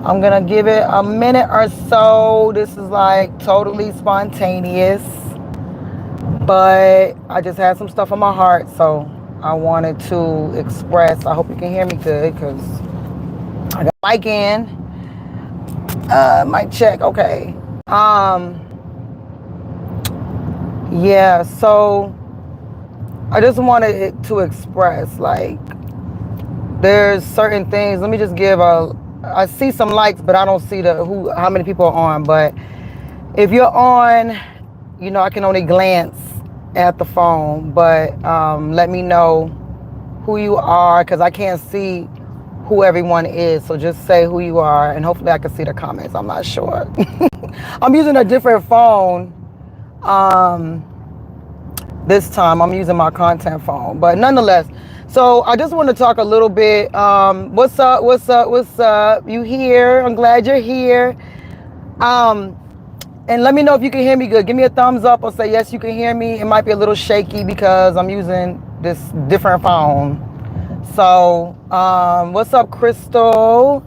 I'm gonna give it a minute or so. This is like totally spontaneous, but I just had some stuff on my heart, so I wanted to express. I hope you can hear me good because I got mic in. Mic check. Okay. Yeah. So I just wanted to express like there's certain things. Let me just give a. I see some likes, but I don't see how many people are on. But if you're on, you know, I can only glance at the phone, but let me know who you are because I can't see who everyone is. So just say who you are and hopefully I can see the comments. I'm not sure. I'm using a different phone this time. I'm using my content phone, but nonetheless. So I just want to talk a little bit. What's up? What's up? What's up? You here? I'm glad you're here. And let me know if you can hear me good. Give me a thumbs up or say yes, you can hear me. It might be a little shaky because I'm using this different phone. So, what's up, Crystal?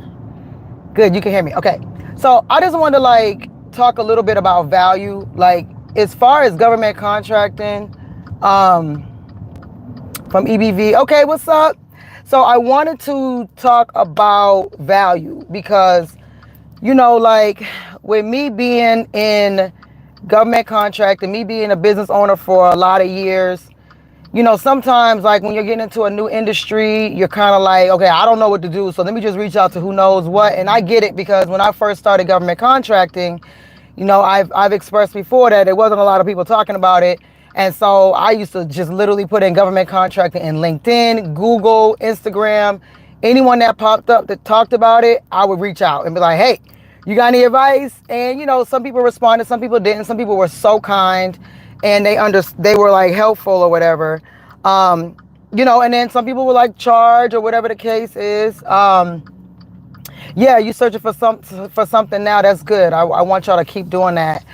Good, you can hear me. Okay. So I just wanted to like talk a little bit about value. Like as far as government contracting, from EBV. Okay, what's up? So I wanted to talk about value because, you know, like with me being in government contracting, me being a business owner for a lot of years, you know, sometimes like when you're getting into a new industry, you're kind of like, okay, I don't know what to do. So let me just reach out to who knows what. And I get it because when I first started government contracting, you know, I've expressed before that there wasn't a lot of people talking about it. And so I used to just literally put in government contracting in LinkedIn, Google, Instagram, anyone that popped up that talked about it, I would reach out and be like, hey, you got any advice? And, you know, some people responded, some people didn't. Some people were so kind and they were like helpful or whatever. You know, and then some people were like charge or whatever the case is. Yeah, you searching for something now. That's good. I want y'all to keep doing that.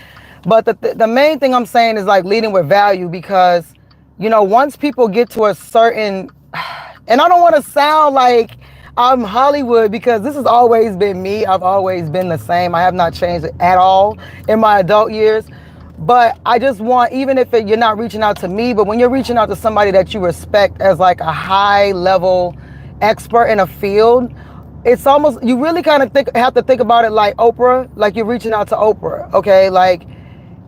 But the main thing I'm saying is like leading with value because, you know, once people get to a certain, and I don't want to sound like I'm Hollywood because this has always been me. I've always been the same. I have not changed at all in my adult years. But I just want, even if you're not reaching out to me, but when you're reaching out to somebody that you respect as like a high level expert in a field, it's almost, you really kind of have to think about it like Oprah, like you're reaching out to Oprah, okay? Like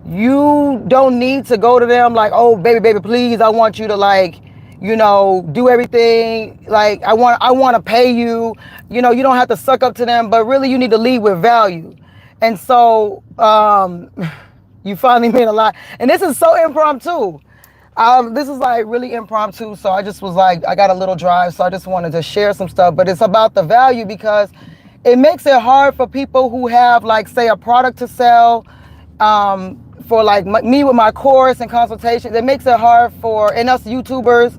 you don't need to go to them like, oh, baby, please, I want you to like, you know, do everything. Like I want to pay you, you know, you don't have to suck up to them, but really you need to lead with value. And so, you finally made a lot. And this is so impromptu. This is like really impromptu. So I just was like, I got a little drive. So I just wanted to share some stuff, but it's about the value because it makes it hard for people who have like, say a product to sell, for like me with my course and consultations. It makes it hard and us YouTubers,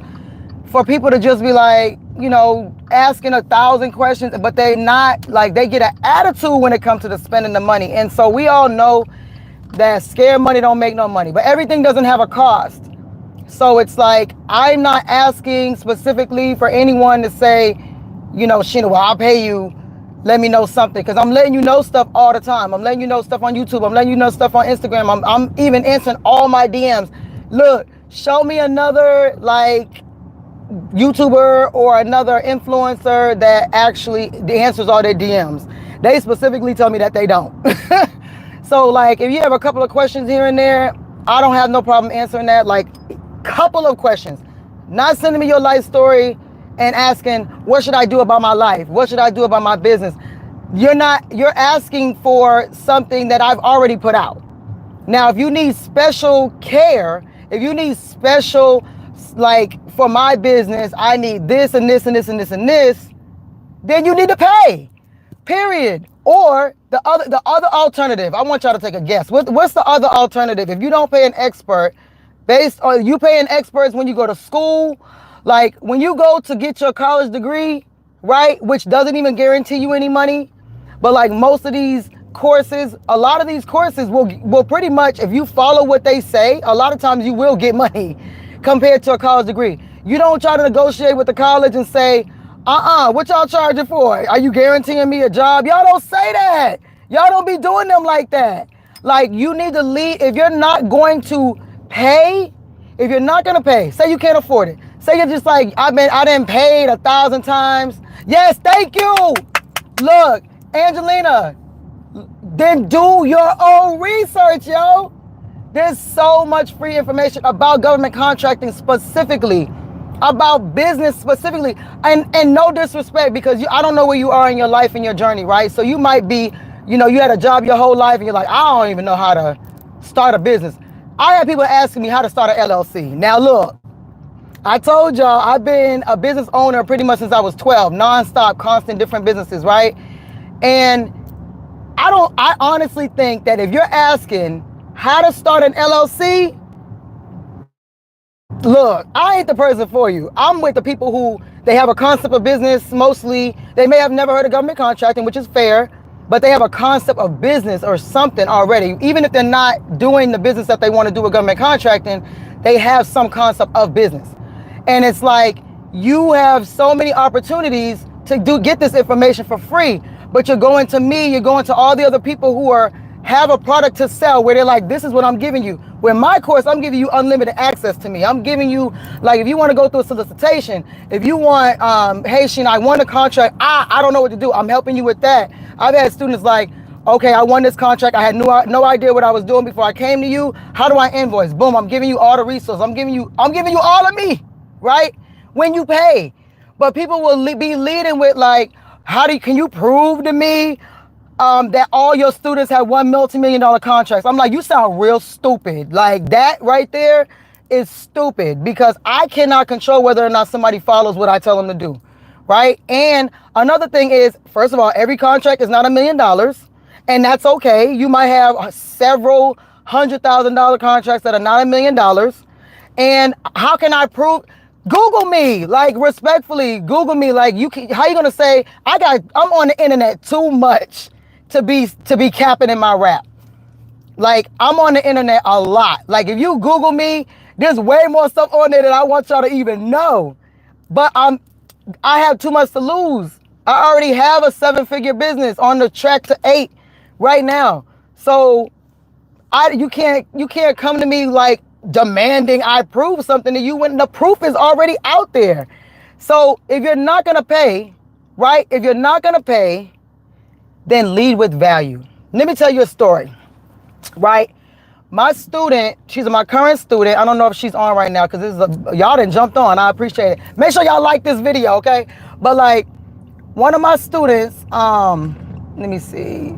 for people to just be like, you know, asking 1,000 questions, but they not like, they get an attitude when it comes to the spending the money. And so we all know that scared money don't make no money, but everything doesn't have a cost. So it's like, I'm not asking specifically for anyone to say, you know, Sheena, well, I'll pay you, let me know something. Cause I'm letting you know stuff all the time. I'm letting you know stuff on YouTube. I'm letting you know stuff on Instagram. I'm even answering all my DMs. Look, show me another like YouTuber or another influencer that actually answers all their DMs. They specifically tell me that they don't. So like, if you have a couple of questions here and there, I don't have no problem answering that. Like couple of questions, not sending me your life story and asking, what should I do about my life? What should I do about my business? You're asking for something that I've already put out. Now, if you need special care, if you need special, like for my business, I need this and this and this and this and this, then you need to pay, period. Or the other alternative, I want y'all to take a guess. What's the other alternative? If you don't pay an expert, based on you paying experts when you go to school, like when you go to get your college degree, right? Which doesn't even guarantee you any money. But like most of these courses, a lot of these courses will pretty much, if you follow what they say, a lot of times you will get money compared to a college degree. You don't try to negotiate with the college and say, What y'all charging for? Are you guaranteeing me a job? Y'all don't say that. Y'all don't be doing them like that. Like, you need to lead. If you're not going to pay, if you're not gonna pay, say you can't afford it. Say you're just like, I didn't paid 1,000 times. Yes, thank you. Look, Angelina, then do your own research, yo. There's so much free information about government contracting specifically, about business specifically, and no disrespect, because I don't know where you are in your life and your journey, right? So you might be, you had a job your whole life and you're like, I don't even know how to start a business. I have people asking me how to start an LLC. Now look, I told y'all I've been a business owner pretty much since I was 12, nonstop, constant, different businesses, right? And I honestly think that if you're asking how to start an LLC, look, I ain't the person for you. I'm with the people who, they have a concept of business. Mostly, they may have never heard of government contracting, which is fair, but they have a concept of business or something already. Even if they're not doing the business that they want to do with government contracting, they have some concept of business. And it's like, you have so many opportunities to get this information for free, but you're going to me, you're going to all the other people who have a product to sell, where they're like, this is what I'm giving you. With my course, I'm giving you unlimited access to me. I'm giving you, like, if you want to go through a solicitation, if you want, hey, Sheena, I want a contract. I don't know what to do. I'm helping you with that. I've had students like, okay, I won this contract. I had no idea what I was doing before I came to you. How do I invoice? Boom, I'm giving you all the resources. I'm giving you all of me, right? When you pay. But people will be leading with like, can you prove to me that all your students have $1 multi-million contracts? I'm like, you sound real stupid. Like, that right there is stupid, because I cannot control whether or not somebody follows what I tell them to do, right? And another thing is, first of all, every contract is not $1 million, and that's okay. You might have several $100,000 contracts that are not $1 million. And how can I prove? Google me, like, respectfully, Google me. Like, how you gonna say I'm on the internet too much to be capping in my rap? Like, I'm on the internet a lot. Like, if you Google me, there's way more stuff on there that I want y'all to even know. But I have too much to lose. I already have a 7-figure business on the track to 8 right now. So you can't come to me like demanding I prove something to you when the proof is already out there. So if you're not gonna pay, right? If you're not gonna pay, then lead with value. Let me tell you a story, right? My student, she's my current student. I don't know if she's on right now, because y'all done jumped on. I appreciate it. Make sure y'all like this video, okay? But like, one of my students, let me see.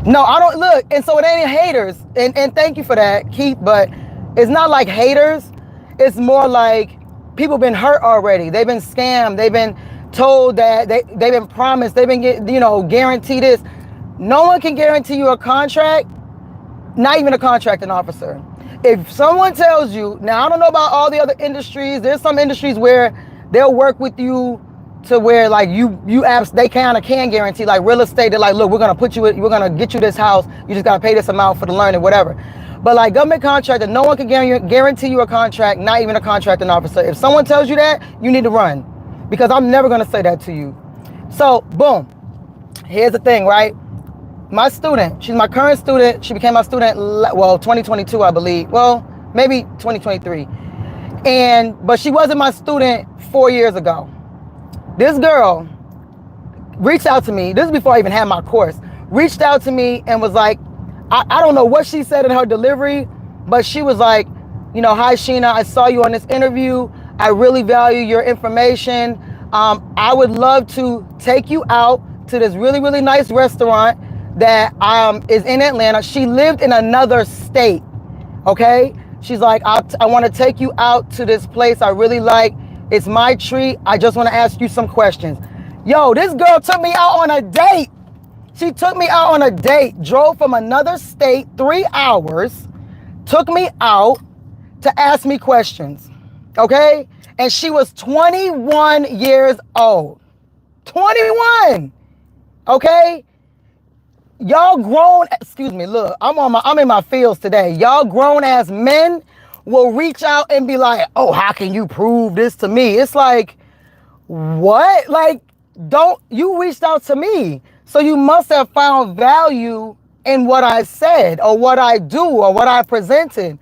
No, I don't look. And so it ain't haters. And thank you for that, Keith. But it's not like haters. It's more like people been hurt already. They've been scammed. They've been told that they've been promised. They've been guaranteed this. No one can guarantee you a contract. Not even a contracting officer. If someone tells you, now I don't know about all the other industries. There's some industries where they'll work with you to where like they kind of can guarantee, like real estate. They're like, look, we're gonna get you this house. You just gotta pay this amount for the learning, whatever. But like government contractor, no one can guarantee you a contract, not even a contracting officer. If someone tells you that, you need to run, because I'm never gonna say that to you. So boom, here's the thing, right? My student, she's my current student. She became my student, 2022, I believe. Well, maybe 2023. But she wasn't my student 4 years ago. This girl reached out to me. This is before I even had my course. Reached out to me and was like, I don't know what she said in her delivery, but she was like, hi Sheena, I saw you on this interview. I really value your information. I would love to take you out to this really, really nice restaurant that is in Atlanta. She lived in another state, okay? She's like, I want to take you out to this place I really like. It's my treat. I just want to ask you some questions. Yo, this girl took me out on a date. She took me out on a date, drove from another state, 3 hours, took me out to ask me questions, okay? And she was 21 years old. 21, okay? Y'all grown, look, I'm in my fields today. Y'all grown ass men will reach out and be like, oh, how can you prove this to me? It's like, what? Like, you reached out to me. So you must have found value in what I said or what I do or what I presented.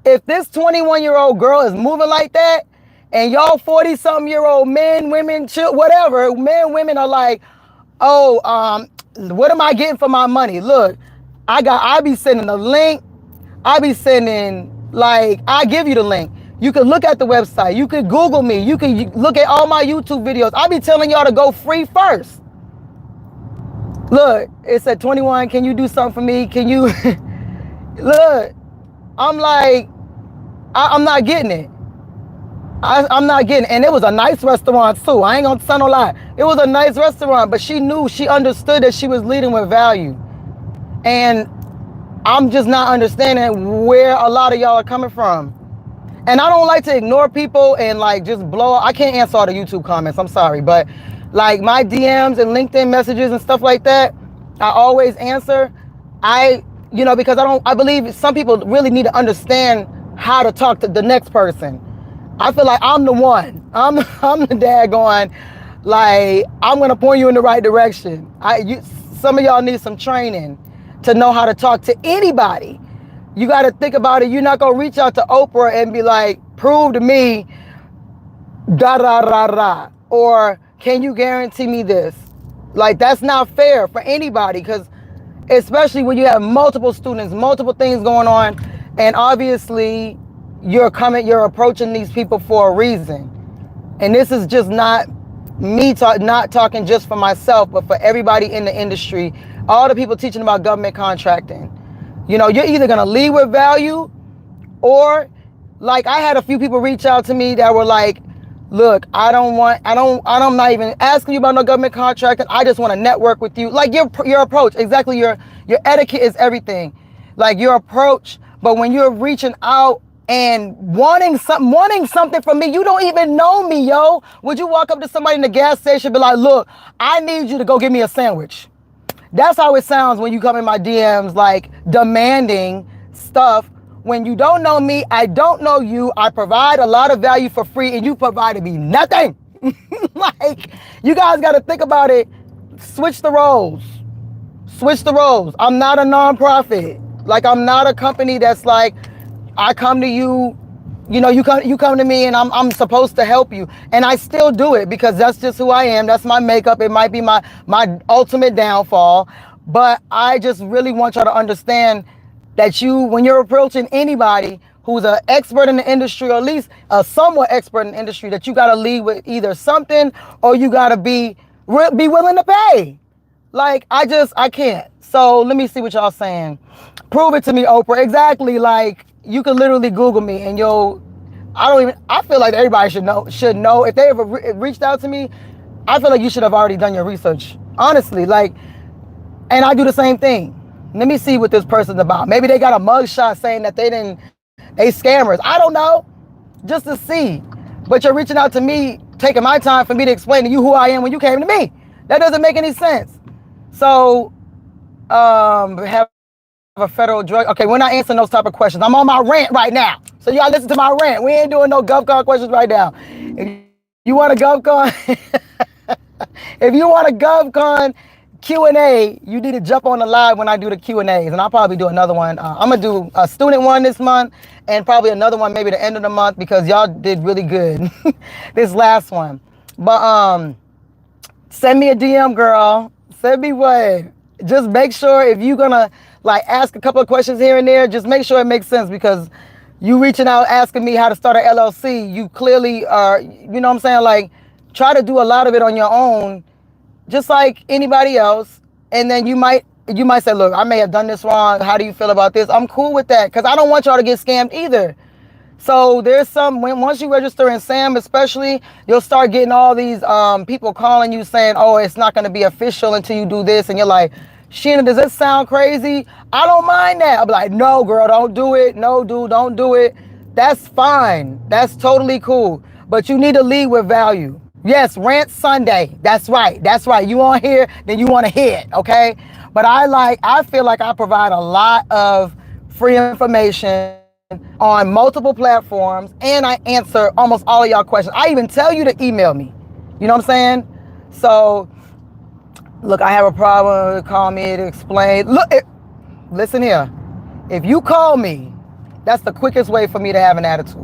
If this 21-year-old girl is moving like that, and y'all 40-something-year-old men, women, whatever, men, women are like, oh, what am I getting for my money? Look, I be sending a link. I be sending, like, I give you the link. You can look at the website. You can Google me. You can look at all my YouTube videos. I be telling y'all to go free first. Look, it said 21. Can you do something for me? Can you? Look, I'm like, I'm not getting it. I'm not getting it. And it was a nice restaurant too. I ain't gonna tell no lie. It was a nice restaurant, but she understood that she was leading with value. And I'm just not understanding where a lot of y'all are coming from. And I don't like to ignore people and like just blow up. I can't answer all the YouTube comments, I'm sorry. But like my DMs and LinkedIn messages and stuff like that, I always answer. Because I believe some people really need to understand how to talk to the next person. I feel like I'm the one. I'm the dad going, like, I'm gonna point you in the right direction. Some of y'all need some training to know how to talk to anybody. You got to think about it. You're not gonna reach out to Oprah and be like, prove to me, da da da da, or can you guarantee me this? Like, that's not fair for anybody, because especially when you have multiple students, multiple things going on, and obviously you're approaching these people for a reason. And this is just not me not talking just for myself, but for everybody in the industry, all the people teaching about government contracting. You're either gonna lead with value, or like I had a few people reach out to me that were like, look, I'm not even asking you about no government contracting. I just want to network with you. Like your approach, exactly. Your etiquette is everything. Like your approach, but when you're reaching out and wanting something from me, you don't even know me, yo. Would you walk up to somebody in the gas station and be like, look, I need you to go get me a sandwich? That's how it sounds when you come in my DMs, like demanding stuff. When you don't know me, I don't know you. I provide a lot of value for free, and you provided me nothing. Like, you guys got to think about it. Switch the roles. Switch the roles. I'm not a nonprofit. Like, I'm not a company that's like, I come to you, you come to me and I'm supposed to help you. And I still do it because that's just who I am. That's my makeup. It might be my ultimate downfall. But I just really want y'all to understand that when you're approaching anybody who's an expert in the industry, or at least a somewhat expert in the industry, that you got to lead with either something, or you got to be willing to pay. Like, I can't. So let me see what y'all saying. Prove it to me, Oprah. Exactly. Like, you can literally Google me and I feel like everybody should know. If they ever reached out to me, I feel like you should have already done your research. Honestly, like, and I do the same thing. Let me see what this person's about. Maybe they got a mugshot saying that they scammers. I don't know, just to see. But you're reaching out to me, taking my time for me to explain to you who I am when you came to me. That doesn't make any sense. So, have a federal drug. Okay, we're not answering those type of questions. I'm on my rant right now. So y'all listen to my rant. We ain't doing no GovCon questions right now. If you want a GovCon, if you want a GovCon Q&A, you need to jump on the live when I do the Q&As, and I'll probably do another one. I'm gonna do a student one this month, and probably another one maybe the end of the month, because y'all did really good this last one. But send me a DM, girl. Send me what? Just make sure, if you're gonna like ask a couple of questions here and there, just make sure it makes sense, because you reaching out asking me how to start an LLC, you clearly are, you know what I'm saying? Like, try to do a lot of it on your own, just like anybody else. And then you might say, look, I may have done this wrong. How do you feel about this? I'm cool with that, because I don't want y'all to get scammed either. So there's once you register in SAM especially, you'll start getting all these people calling you saying, oh, it's not going to be official until you do this. And you're like, Sheena, does this sound crazy? I don't mind that. I'll be like, no, girl, don't do it. No, dude, don't do it. That's fine. That's totally cool. But you need to lead with value. Yes, Rant Sunday. That's right. That's right. You want to hear, then you want to hear it, okay? But I feel like I provide a lot of free information on multiple platforms, and I answer almost all of y'all questions. I even tell you to email me. You know what I'm saying? So, look, I have a problem. Call me to explain. Look, listen here. If you call me, that's the quickest way for me to have an attitude.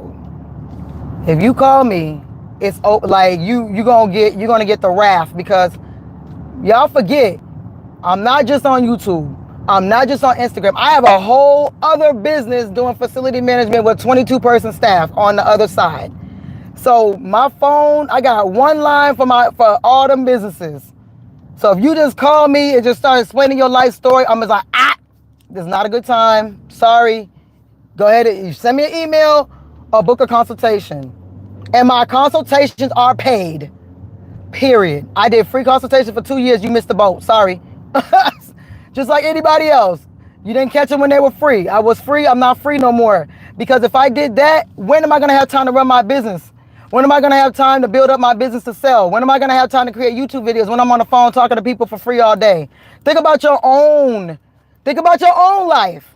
If you call me, it's like you're gonna get the wrath, because y'all forget, I'm not just on YouTube. I'm not just on Instagram. I have a whole other business doing facility management with 22-person staff on the other side. So my phone, I got one line for all them businesses. So if you just call me and just start explaining your life story, I'm just like, this is not a good time. Sorry. Go ahead and send me an email or book a consultation. And my consultations are paid. Period. I did free consultation for 2 years. You missed the boat. Sorry. Just like anybody else. You didn't catch them when they were free. I was free. I'm not free no more. Because if I did that, when am I going to have time to run my business? When am I going to have time to build up my business to sell? When am I going to have time to create YouTube videos when I'm on the phone talking to people for free all day? Think about your own life.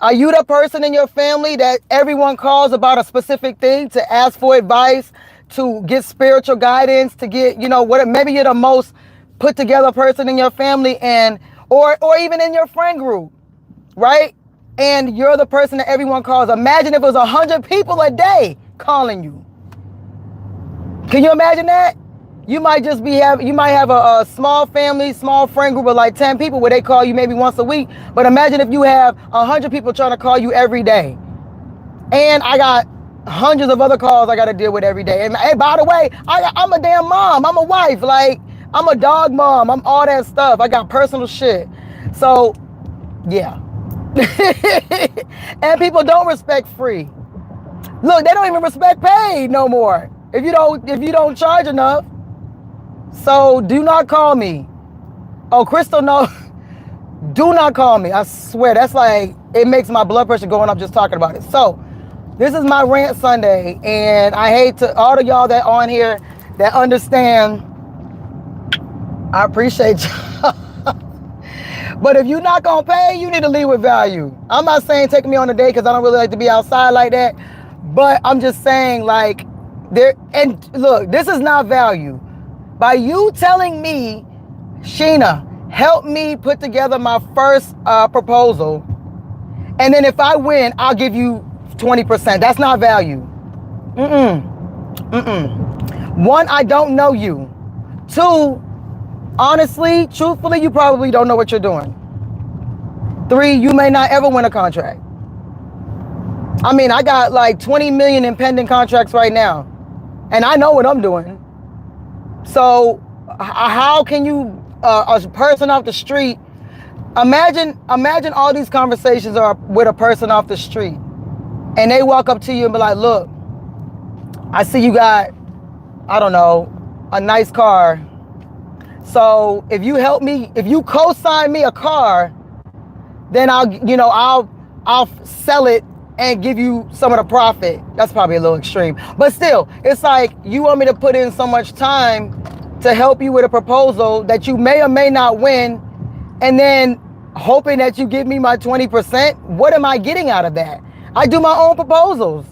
Are you the person in your family that everyone calls about a specific thing, to ask for advice, to get spiritual guidance, to get, maybe you're the most put together person in your family, and or even in your friend group, right? And you're the person that everyone calls. Imagine if it was 100 people a day calling you. Can you imagine that? You might have a small family, small friend group of like 10 people where they call you maybe once a week. But imagine if you have 100 people trying to call you every day. And I got hundreds of other calls I got to deal with every day. And hey, by the way, I'm a damn mom. I'm a wife. Like, I'm a dog mom. I'm all that stuff. I got personal shit. So, yeah. And people don't respect free. Look, they don't even respect paid no more. If you don't charge enough. So do not call me. Oh, Crystal, no. Do not call me. I swear, that's like, it makes my blood pressure going up just talking about it. So this is my rant Sunday, and I hate to all of y'all that on here that understand. I appreciate y'all. But if you're not gonna pay, you need to leave with value. I'm not saying take me on a date, because I don't really like to be outside like that. But I'm just saying, like, and look, this is not value. By you telling me, Sheena, help me put together my first proposal, and then if I win, I'll give you 20%. That's not value. One, I don't know you. Two, honestly, truthfully, you probably don't know what you're doing. Three, you may not ever win a contract. I mean, I got like 20 million in pending contracts right now, and I know what I'm doing. So how can you, a person off the street, imagine all these conversations are with a person off the street, and they walk up to you and be like, look, I see you got, I don't know, a nice car. So if you help me, if you co-sign me a car, then I'll sell it and give you some of the profit. That's probably a little extreme, but still, it's like, you want me to put in so much time to help you with a proposal that you may or may not win, and then hoping that you give me my 20%. What am I getting out of that? I do my own proposals.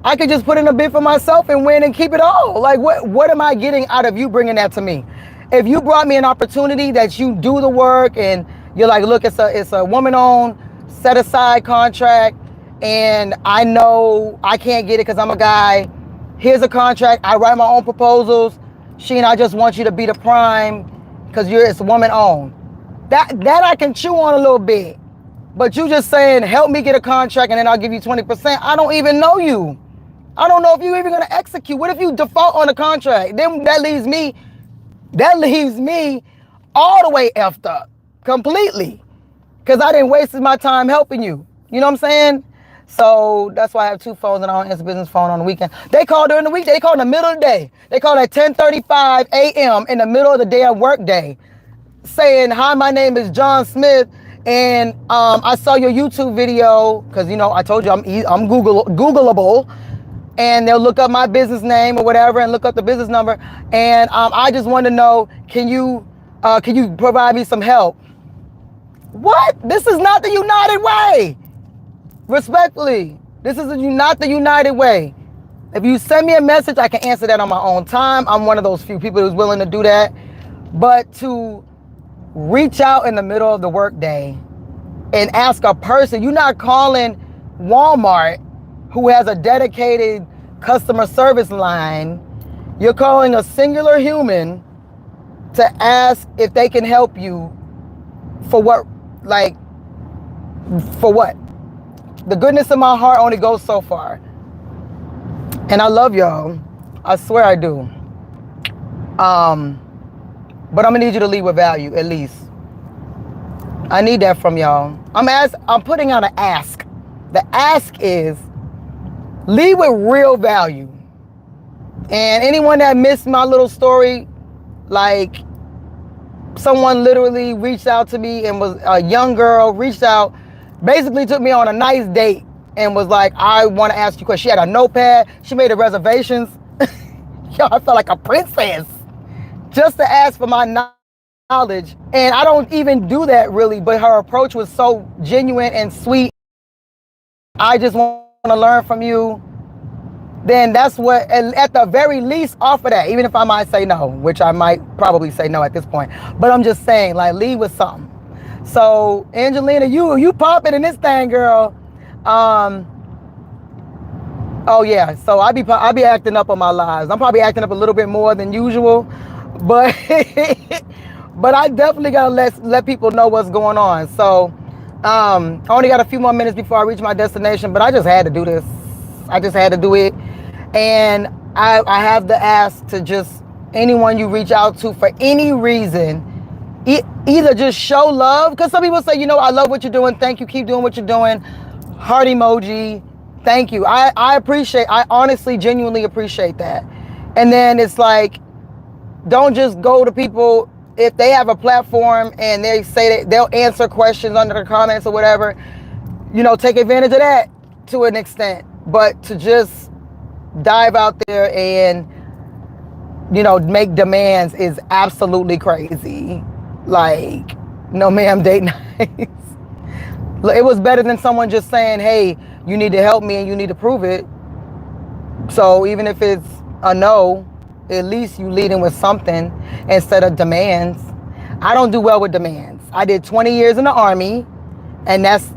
I could just put in a bid for myself and win and keep it all. Like, what am I getting out of you bringing that to me? If you brought me an opportunity that you do the work, and you're like, look, it's a woman-owned, set-aside contract, and I know I can't get it because I'm a guy. Here's a contract. I write my own proposals. Sheena, I just want you to be the prime because it's woman-owned. That I can chew on a little bit. But you just saying, help me get a contract and then I'll give you 20%. I don't even know you. I don't know if you're even going to execute. What if you default on the contract? Then that leaves me all the way effed up completely, because I didn't waste my time helping you. You know what I'm saying? So that's why I have two phones, and I don't answer business phone on the weekend. They call during the week. They call in the middle of the day. They call at 10:35 a.m. in the middle of the damn work day, saying, hi, my name is John Smith, and I saw your YouTube video, because, I told you I'm Googleable, and they'll look up my business name or whatever and look up the business number, and I just want to know, can you provide me some help? What? This is not the United Way. Respectfully, this is not the United Way. If you send me a message, I can answer that on my own time. I'm one of those few people who's willing to do that. But to reach out in the middle of the workday and ask a person, you're not calling Walmart, who has a dedicated customer service line. You're calling a singular human to ask if they can help you for what, like, for what? The goodness of my heart only goes so far. And I love y'all. I swear I do. But I'm gonna need you to lead with value, at least. I need that from y'all. I'm putting out an ask. The ask is lead with real value. And anyone that missed my little story, like someone literally reached out to me and was a young girl, reached out, basically took me on a nice date and was like, I want to ask you a question. She had a notepad. She made the reservations. Yo, I felt like a princess just to ask for my knowledge. And I don't even do that really, but her approach was so genuine and sweet. I just want to learn from you. Then that's what, at the very least, offer that, even if I might say no, which I might probably say no at this point. But I'm just saying, like, lead with something. So, Angelina, you popping in this thing, girl. Oh yeah, so I be acting up on my lives. I'm probably acting up a little bit more than usual, but but I definitely gotta let people know what's going on. So I only got a few more minutes before I reach my destination, but I just had to do this. I just had to do it. And I have the ask to just anyone you reach out to for any reason, either just show love, because some people say, you know, I love what you're doing, thank you, keep doing what you're doing, heart emoji, thank you. I honestly, genuinely appreciate that. And then it's like, don't just go to people if they have a platform and they say that they'll answer questions under the comments or whatever, you know, take advantage of that to an extent. But to just dive out there and, you know, make demands is absolutely crazy. Like, no ma'am, date nights. It was better than someone just saying, hey, you need to help me and you need to prove it. So even if it's a no, at least you leading with something instead of demands. I don't do well with demands. I did 20 years in the Army, and that's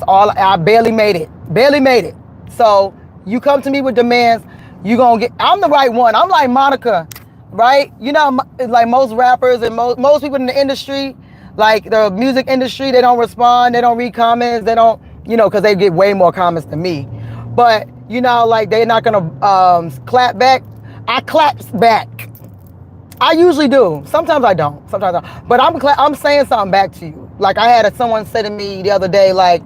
all. I barely made it. So you come to me with demands, you gonna get, I'm the right one. I'm like Monica, right? You know, like most rappers and most people in the industry, like the music industry, they don't respond, they don't read comments, they don't, you know, because they get way more comments than me. But, you know, like they're not gonna clap back. I clap back. I usually do. Sometimes I don't. But I'm saying something back to you. Like I had someone say to me the other day, like,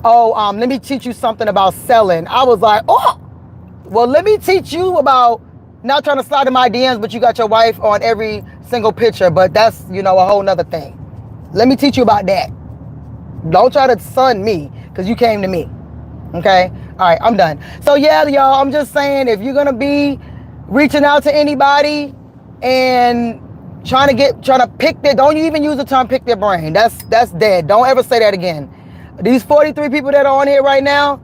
oh, let me teach you something about selling. I was like, oh, well, let me teach you about not trying to slide in my DMs, but you got your wife on every single picture. But that's, you know, a whole nother thing. Let me teach you about that. Don't try to sun me because you came to me. Okay? All right, I'm done. So yeah, y'all, I'm just saying, if you're going to be reaching out to anybody and trying to pick their, don't you even use the term pick their brain. That's dead. Don't ever say that again. These 43 people that are on here right now,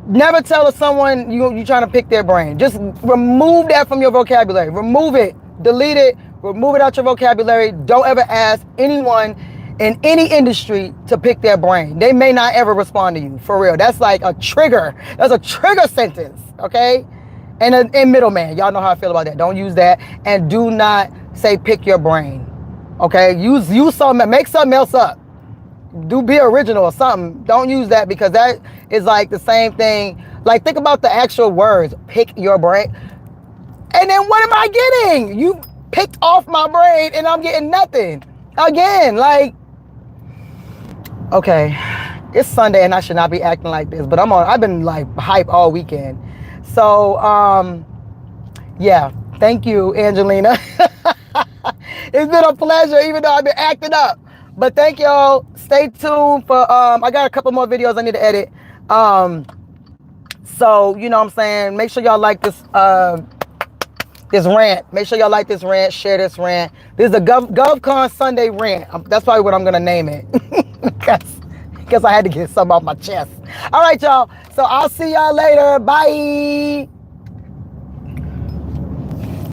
never tell someone you're trying to pick their brain. Just remove that from your vocabulary. Remove it. Delete it. Remove it out your vocabulary. Don't ever ask anyone in any industry to pick their brain. They may not ever respond to you, for real. That's like a trigger. That's a trigger sentence, okay? And middleman, y'all know how I feel about that. Don't use that. And do not say pick your brain, okay? Use something, make something else up. Be original or something. Don't use that, because that is like the same thing. Like, think about the actual words, pick your brain. And then what am I getting? You picked off my brain and I'm getting nothing. Again, like, okay, it's Sunday and I should not be acting like this, but I've been like hype all weekend. So, yeah, thank you, Angelina. It's been a pleasure, even though I've been acting up. But thank y'all. Stay tuned for, I got a couple more videos I need to edit. So, you know what I'm saying? Make sure y'all like this, this rant. Make sure y'all like this rant, share this rant. This is the GovCon Sunday rant. That's probably what I'm going to name it. Because I had to get something off my chest. All right, y'all. So I'll see y'all later. Bye.